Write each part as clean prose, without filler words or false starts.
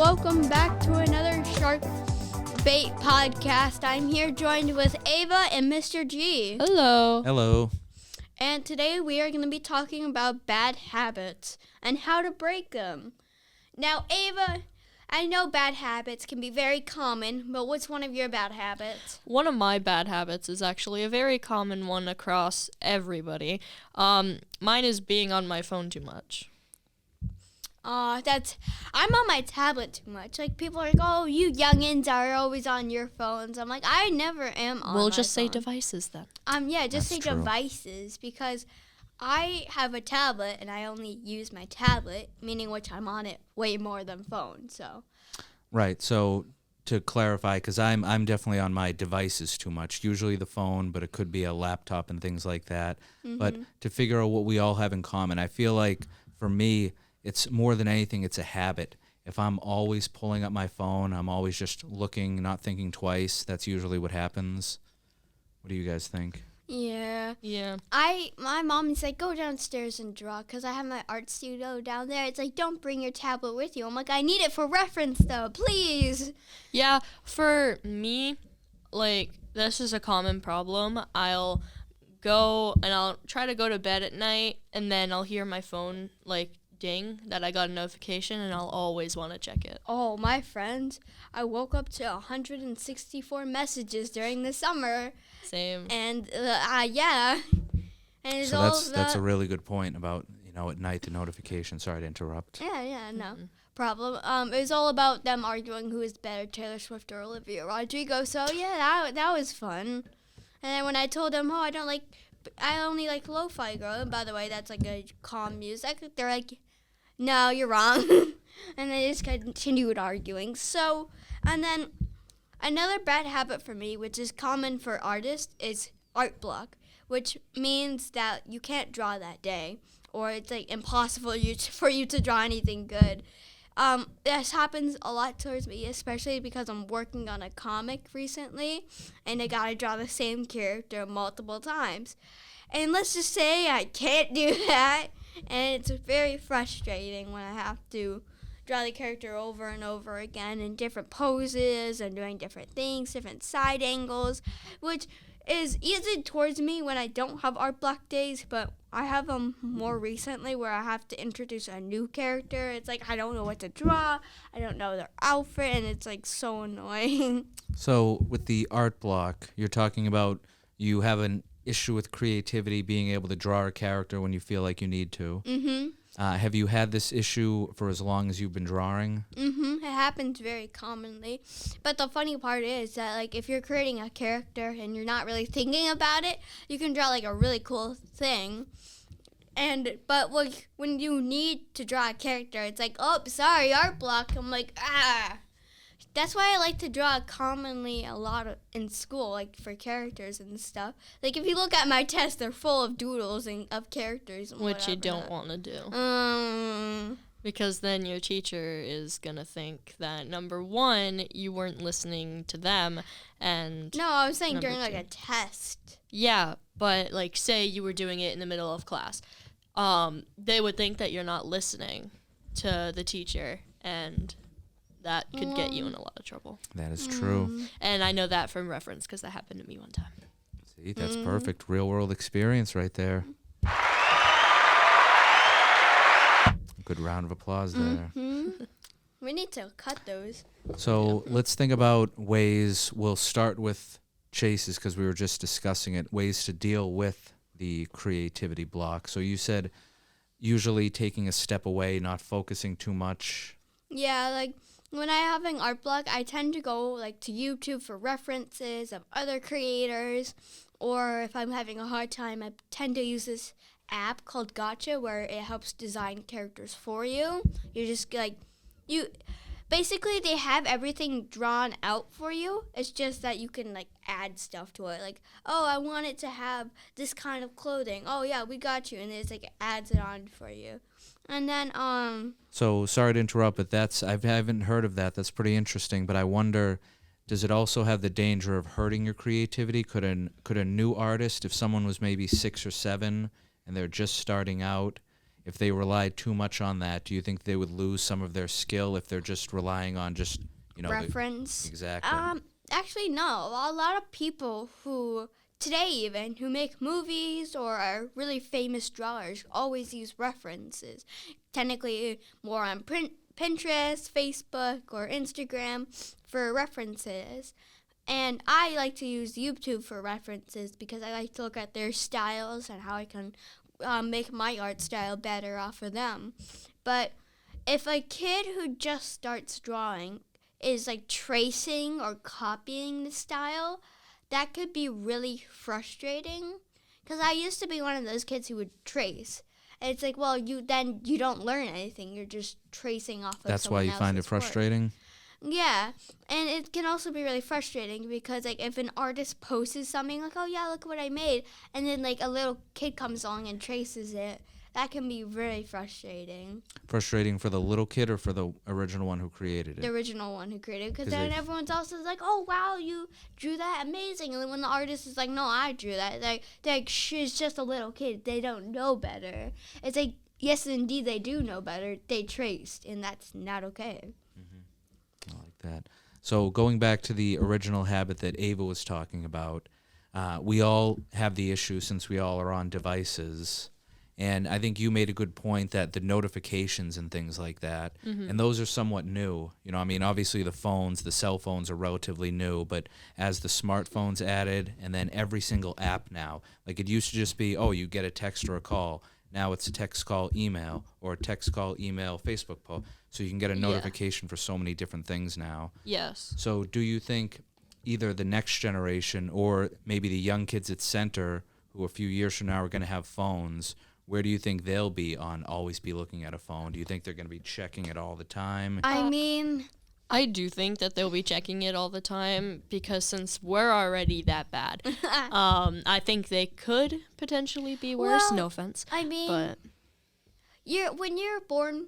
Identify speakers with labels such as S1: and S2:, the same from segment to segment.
S1: welcome back to another Shark Bait podcast. I'm here joined with Ava and Mr. G.
S2: Hello.
S3: Hello.
S1: And today we are going to be talking about bad habits and how to break them. Now, Ava, I know bad habits can be very common, but what's one of your bad habits?
S2: One of my bad habits is actually a very common one across everybody. Mine is being on my phone too much.
S1: I'm on my tablet too much. Like, people are like, oh, you youngins are always on your phones. I'm like, I never am on
S2: We'll
S1: my
S2: just say
S1: phone.
S2: devices then.
S1: Just
S3: That's
S1: say
S3: true.
S1: devices, because I have a tablet and I only use my tablet, meaning which I'm on it way more than phone, so.
S3: Right. So to clarify, because I'm definitely on my devices too much. Usually the phone, but it could be a laptop and things like that.
S1: Mm-hmm.
S3: But to figure out what we all have in common, I feel like for me, it's more than anything, it's a habit. If I'm always pulling up my phone, I'm always just looking, not thinking twice. That's usually what happens. What do you guys think?
S1: Yeah.
S2: Yeah.
S1: My mom is like, go downstairs and draw, because I have my art studio down there. It's like, don't bring your tablet with you. I'm like, I need it for reference, though, please.
S2: Yeah, for me, like, this is a common problem. I'll go and I'll try to go to bed at night, and then I'll hear my phone, like, ding that I got a notification, and I'll always want to check it.
S1: Oh, my friend, I woke up to 164 messages during the summer.
S2: Same.
S1: And, yeah. And it's
S3: So
S1: all
S3: that's a really good point about, at night, the notification. Sorry to interrupt.
S1: Yeah, no problem. It was all about them arguing who is better, Taylor Swift or Olivia Rodrigo. So yeah, that was fun. And then when I told them, I only like lo-fi girl. And by the way, that's like a calm music. They're like, no, you're wrong. And they just continued arguing. So, and then another bad habit for me, which is common for artists, is art block, which means that you can't draw that day, or it's like impossible for you to draw anything good. This happens a lot towards me, especially because I'm working on a comic recently, and I gotta draw the same character multiple times. And let's just say I can't do that, and it's very frustrating when I have to draw the character over and over again in different poses and doing different things, different side angles, which is easy towards me when I don't have art block days, but I have them more recently where I have to introduce a new character. It's like I don't know what to draw, I don't know their outfit, and it's like so annoying.
S3: So with the art block, you're talking about you have an issue with creativity, being able to draw a character when you feel like you need to.
S1: Mm-hmm.
S3: Have you had this issue for as long as you've been drawing?
S1: Mm-hmm. It happens very commonly. But the funny part is that, like, if you're creating a character and you're not really thinking about it, you can draw, like, a really cool thing. But like, when you need to draw a character, it's like, oh, sorry, art block. I'm like, ah. That's why I like to draw commonly a lot in school, like for characters and stuff. Like if you look at my tests, they're full of doodles and of characters and
S2: Which you
S1: whatever.
S2: don't want to do. Because then your teacher is going to think that, number one, you weren't listening to them, and...
S1: No, I was saying
S2: number
S1: during like
S2: two.
S1: a test.
S2: Yeah, but like say you were doing it in the middle of class. They would think that you're not listening to the teacher, and that could get you in a lot of trouble.
S3: That is true.
S2: And I know that from reference because that happened to me one time.
S3: See, that's perfect. Real world experience right there. Good round of applause there.
S1: We need to cut those.
S3: So let's think about ways. We'll start with Chase's because we were just discussing it. Ways to deal with the creativity block. So you said usually taking a step away, not focusing too much.
S1: Yeah, like when I'm having art block, I tend to go like to YouTube for references of other creators, or if I'm having a hard time, I tend to use this app called Gotcha where it helps design characters for you. You just basically they have everything drawn out for you. It's just that you can like add stuff to it. Like, oh, I want it to have this kind of clothing. Oh yeah, we got you, and it's like it adds it on for you. And then
S3: So sorry to interrupt, but I haven't heard of that. That's pretty interesting. But I wonder, does it also have the danger of hurting your creativity? Could a new artist, if someone was maybe 6 or 7 and they're just starting out, if they relied too much on that, do you think they would lose some of their skill if they're just relying on just,
S1: reference.
S3: Exactly.
S1: Actually, no. A lot of people who today even who make movies or are really famous drawers always use references. Technically, more on Pinterest, Facebook, or Instagram for references. And I like to use YouTube for references because I like to look at their styles and how I can make my art style better off of them. But if a kid who just starts drawing is like tracing or copying the style, that could be really frustrating. Because I used to be one of those kids who would trace. And it's like, well, you don't learn anything. You're just tracing off of
S3: That's why you find it frustrating?
S1: Work. Yeah, and it can also be really frustrating because, like, if an artist posts something like, oh, yeah, look what I made, and then, like, a little kid comes along and traces it, that can be really frustrating.
S3: Frustrating for the little kid or for the original one who created it?
S1: The original one who created it, because then everyone else is like, oh, wow, you drew that, amazing. And then when the artist is like, no, I drew that, they're like, she's just a little kid. They don't know better. It's like, yes, indeed, they do know better. They traced, and that's not okay.
S3: I like that. So going back to the original habit that Ava was talking about, we all have the issue since we all are on devices. And I think you made a good point that the notifications and things like that, and those are somewhat new. Obviously the cell phones are relatively new, but as the smartphones added, and then every single app now, like it used to just be, oh, you get a text or a call. Now it's a text, call, email, or a text, call, email, Facebook post. So you can get a notification for so many different things now.
S2: Yes.
S3: So do you think either the next generation or maybe the young kids at Center who a few years from now are going to have phones, where do you think they'll be on always be looking at a phone? Do you think they're going to be checking it all the time?
S2: I do think that they'll be checking it all the time because since we're already that bad, I think they could potentially be worse.
S1: Well,
S2: no offense.
S1: But when you're born,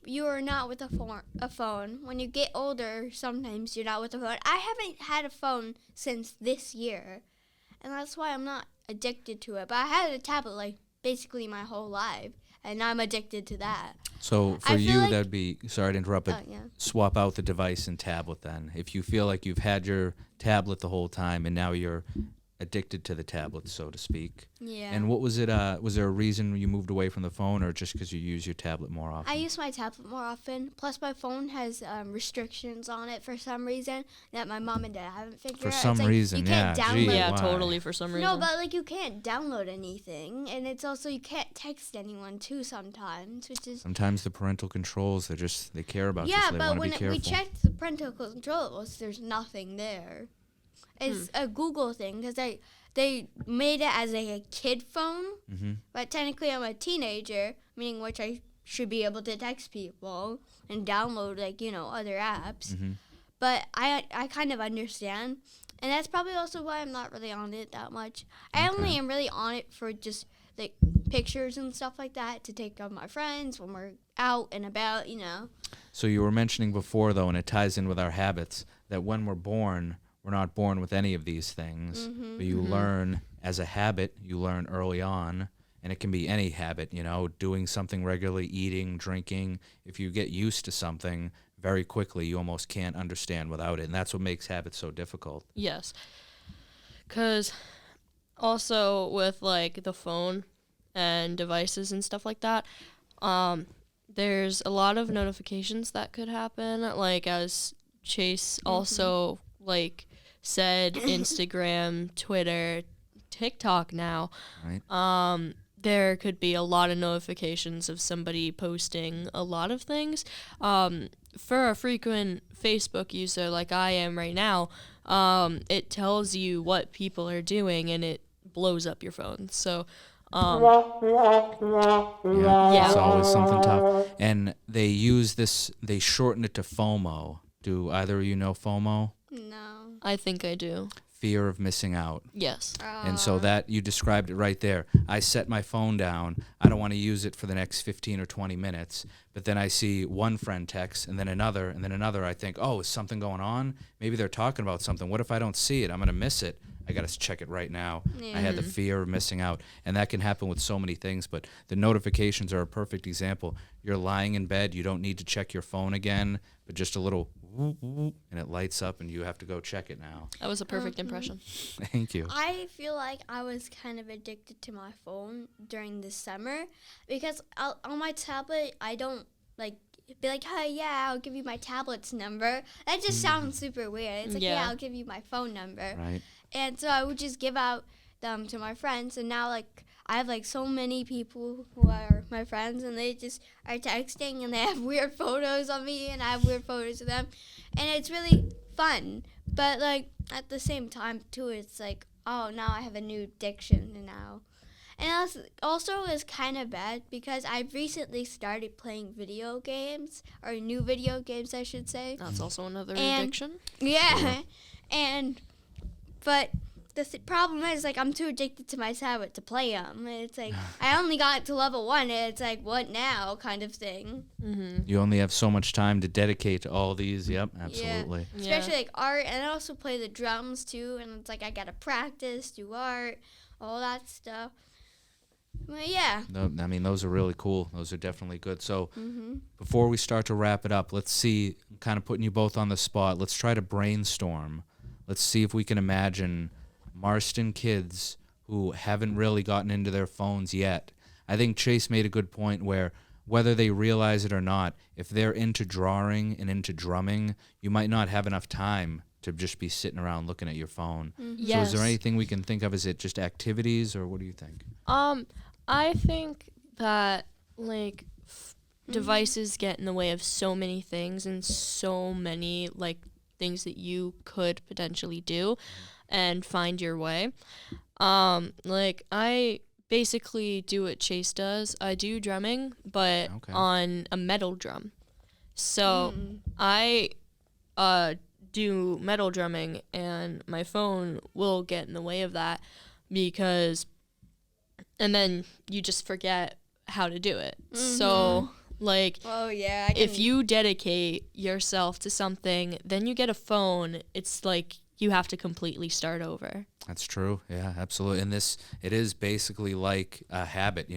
S1: you are not with a phone. When you get older, sometimes you're not with a phone. I haven't had a phone since this year, and that's why I'm not addicted to it. But I had a tablet like basically my whole life, and I'm addicted to that.
S3: So for you, that'd be, sorry to interrupt, but
S1: yeah.
S3: swap out the device and tablet then. If you feel like you've had your tablet the whole time and now you're addicted to the tablet, so to speak.
S1: Yeah.
S3: And what was it, was there a reason you moved away from the phone or just because you use your tablet more often?
S1: I use my tablet more often. Plus, my phone has restrictions on it for some reason that my mom and dad haven't figured out.
S3: For some reason,
S1: you can't
S3: yeah.
S1: download.
S3: Gee,
S2: Yeah,
S3: why?
S2: totally for some reason.
S1: No, but like you can't download anything, and it's also you can't text anyone too sometimes, which is
S3: Sometimes the parental controls, they care about you,
S1: yeah.
S3: so they
S1: But
S3: want to
S1: when
S3: be careful.
S1: we checked the parental controls, there's nothing there. It's a Google thing because they made it as a kid phone, but technically I'm a teenager, meaning which I should be able to text people and download other apps. But I kind of understand, and that's probably also why I'm not really on it that much. I only am really on it for just like pictures and stuff like that to take of my friends when we're out and about,
S3: So you were mentioning before, though, and it ties in with our habits, that when we're born, we're not born with any of these things, but you learn as a habit, you learn early on, and it can be any habit, doing something regularly, eating, drinking. If you get used to something very quickly, you almost can't understand without it, and that's what makes habits so difficult.
S2: Yes. Because also with, like, the phone and devices and stuff like that, there's a lot of notifications that could happen, like, as Chase also, like, said, Instagram, Twitter, TikTok now.
S3: Right.
S2: There could be a lot of notifications of somebody posting a lot of things. For a frequent Facebook user like I am right now, it tells you what people are doing and it blows up your phone. So,
S3: Yeah, it's always something tough. And they shorten it to FOMO. Do either of you know FOMO?
S1: No.
S2: I think I do.
S3: Fear of missing out.
S2: Yes.
S3: And so that, you described it right there. I set my phone down. I don't want to use it for the next 15 or 20 minutes. But then I see one friend text and then another. I think, oh, is something going on? Maybe they're talking about something. What if I don't see it? I'm going to miss it. I got to check it right now.
S1: Yeah.
S3: I had the fear of missing out. And that can happen with so many things, but the notifications are a perfect example. You're lying in bed, you don't need to check your phone again, but just a little whoop, whoop, and it lights up and you have to go check it now.
S2: That was a perfect impression.
S3: Thank you.
S1: I feel like I was kind of addicted to my phone during the summer because on my tablet, I don't be like, hey, yeah, I'll give you my tablet's number. That just sounds super weird. It's like, yeah, I'll give you my phone number.
S3: Right.
S1: And so I would just give out them to my friends. And now, I have, so many people who are my friends, and they just are texting, and they have weird photos of me, and I have weird photos of them. And it's really fun. But, at the same time, too, it's like, oh, now I have a new addiction now. And also is kind of bad because I've recently started playing video games, or new video games, I should say.
S2: That's also another addiction.
S1: Yeah. But the problem is, I'm too addicted to my tablet to play them. It's like, I only got to level 1, and it's like, what now kind of thing.
S2: Mm-hmm.
S3: You only have so much time to dedicate to all these. Yep, absolutely.
S1: Yeah. Especially, art, and I also play the drums, too, and it's like, I got to practice, do art, all that stuff. Well, yeah.
S3: No, I mean, those are really cool. Those are definitely good. So before we start to wrap it up, let's see, I'm kind of putting you both on the spot. Let's try to brainstorm. Let's see if we can imagine Marston kids who haven't really gotten into their phones yet. I think Chase made a good point where whether they realize it or not, if they're into drawing and into drumming, you might not have enough time to just be sitting around looking at your phone.
S2: Yes.
S3: So is there anything we can think of? Is it just activities, or what do you think?
S2: I think that devices get in the way of so many things and so many things that you could potentially do and find your way. I basically do what Chase does. I do drumming, but on a metal drum. So I do metal drumming, and my phone will get in the way of that and then you just forget how to do it. So,
S1: oh, yeah,
S2: if you dedicate yourself to something, then you get a phone, it's like you have to completely start over.
S3: That's true. Yeah, absolutely. And it is basically like a habit,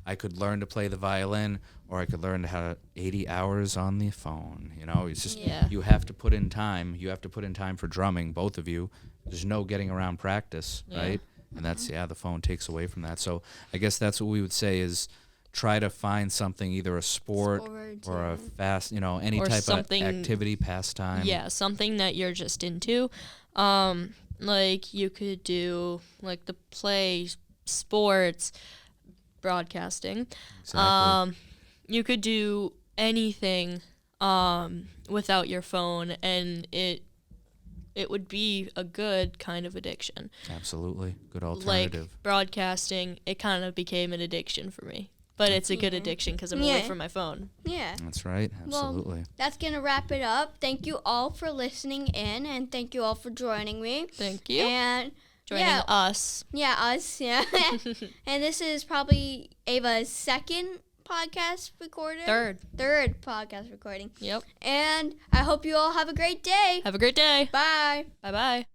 S3: I could learn to play the violin, or I could learn how to 80 hours on the phone. It's just, you have to put in time. You have to put in time for drumming, both of you. There's no getting around practice, right? And that's, the phone takes away from that. So I guess that's what we would say is try to find something, either a sport or a fast, any
S2: or
S3: type of activity, pastime.
S2: Yeah, something that you're just into. You could do, the play, sports, broadcasting.
S3: Exactly.
S2: You could do anything without your phone, and it would be a good kind of addiction.
S3: Absolutely. Good alternative.
S2: Broadcasting, it kind of became an addiction for me. But it's a good addiction because I'm away from my phone.
S1: Yeah.
S3: That's right. Absolutely.
S1: Well, that's going to wrap it up. Thank you all for listening in, and thank you all for joining me.
S2: Thank you.
S1: And
S2: joining us.
S1: Yeah, us, yeah. And this is probably Ava's second podcast recording. Third podcast recording.
S2: Yep.
S1: And I hope you all have a great day.
S2: Have a great day.
S1: Bye.
S2: Bye-bye.